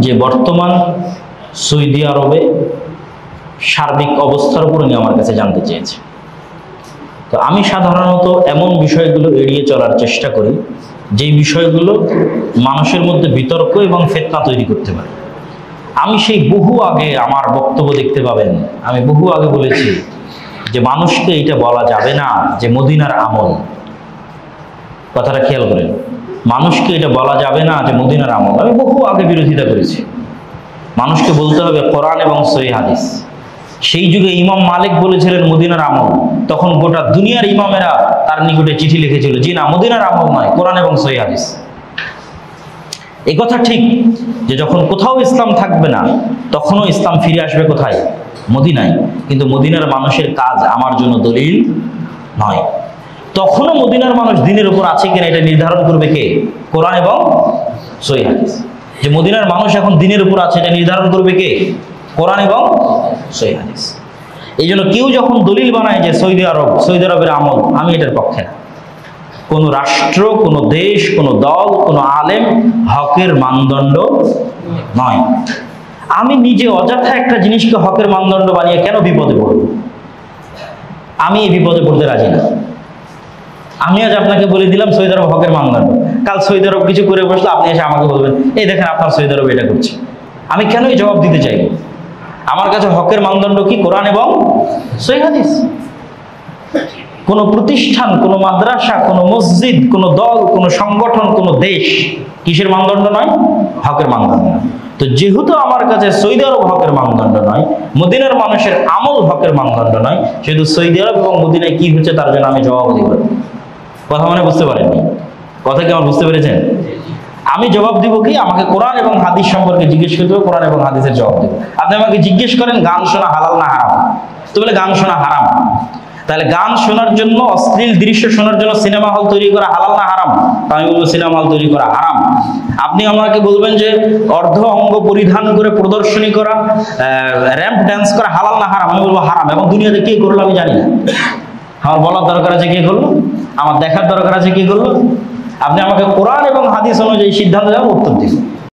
যে বর্তমান সৌদি আরবে সার্বিক অবস্থার উপর উনি আমার কাছে জানতে চেয়েছে। তো আমি সাধারণত এমন বিষয়গুলো এড়িয়ে চলার চেষ্টা করি যেই বিষয়গুলো মানুষের মধ্যে বিতর্ক এবং ফিতনা তৈরি করতে পারে। আমি সেই বহু আগে আমার বক্তব্য দেখতে পাবেন, আমি বহু আগে বলেছি যে মানুষকে এটা বলা যাবে না যে মদিনার আমল, কথাটা খেয়াল করেন, মানুষকে এটা বলা যাবে না যে মদিনার আমল। আমি বহু আগে বিরোধিতা করেছি। মানুষকে বলতে হবে কোরআন এবং সহিহ হাদিস। সেই যুগে ইমাম মালিক বলেছিলেন মদিনার আমল, তখন গোটা দুনিয়ার ইমামেরা তার নিকটে চিঠি লিখেছিল যে না, মদিনার আমল নয়, কোরআন এবং সহিহ হাদিস। এই কথা ঠিক যে যখন কোথাও ইসলাম থাকবে না তখনও ইসলাম ফিরে আসবে কোথায়? মদিনায়। কিন্তু মদিনার মানুষের কাজ আমার জন্য দলিল নয়। তখনও মদিনার মানুষ দিনের উপর আছে কিনা এটা নির্ধারণ করবে কে? কোরআন এবং সহিহ হাদিস। যে মদিনার মানুষ এখন দিনের উপর আছে এটা নির্ধারণ করবে কে? কোরআন এবং সহিহ হাদিস। এই জন্য কেউ যখন দলিল বানায় যে সৌদি আরবের আমল, আমি এটার পক্ষে না। কোনো রাষ্ট্র, কোনো দেশ, কোনো দল, কোনো আলেম হকের মানদণ্ড নয়। আমি নিজে অযথা একটা জিনিসকে হকের মানদণ্ড বানিয়ে কেন বিপদে পড়ব? আমি এই বিপদে পড়তে রাজি না। আমি আজ আপনাকে বলে দিলাম সৌদি আরব হকের মানদণ্ড, কাল সৌদি আরব কিছু করে বসলে আপনি এসে আমাকে বলবেন এই দেখেন আপনার সৌদি আরব এটা করছে। আমি কেন এই জবাব দিতে চাইব? আমার কাছে হকের মানদণ্ড কি? কোরআন এবং সহিহ হাদিস। কোনো প্রতিষ্ঠান, কোনো মাদ্রাসা, কোনো মসজিদ, কোনো দল, কোনো সংগঠন, কোনো দেশ কিসের মানদণ্ড নয়? হকের মানদণ্ড নয়। তো যেহেতু আমার কাছে সৌদি আরব হকের মানদণ্ড নয়, মদিনার মানুষের আমল হকের মানদণ্ড নয়, সেহেতু সৌদি আরব এবং মদিনায় কি হচ্ছে তার জন্য আমি জবাব দিব। কথা মানে বুঝতে পারেননি? কথা কি আমার বুঝতে পেরেছেন? আমি জবাব দিব কি? আমাকে কোরআন এবং হাদিস সম্পর্কে জিজ্ঞেস করতে হবে, কোরআন এবং হাদিসের জবাব দেব। আপনি আমাকে জিজ্ঞেস করেন গান শোনা হালাল না হারাম, তো বলে গান শোনা হারাম। তাহলে গান শোনার জন্য, অশ্লীল দৃশ্য শোনার জন্য সিনেমা হল তৈরি করা হালাল না হারাম? আমি বলবো সিনেমা হল তৈরি করা হারাম। আপনি আমাকে বলবেন যে অর্ধ অঙ্গ পরিধান করে প্রদর্শনী করা, র্যাম্প ড্যান্স করা হালাল না হারাম? আমি বলবো হারাম। এবং দুনিয়াতে কে করলো আমি জানি না। আমার বলার দরকার আছে কে করলো, আমার দেখার দরকার আছে কে করলো। আপনি আমাকে কোরআন এবং হাদিস অনুযায়ী সিদ্ধান্ত দেওয়ার উত্তর দিন।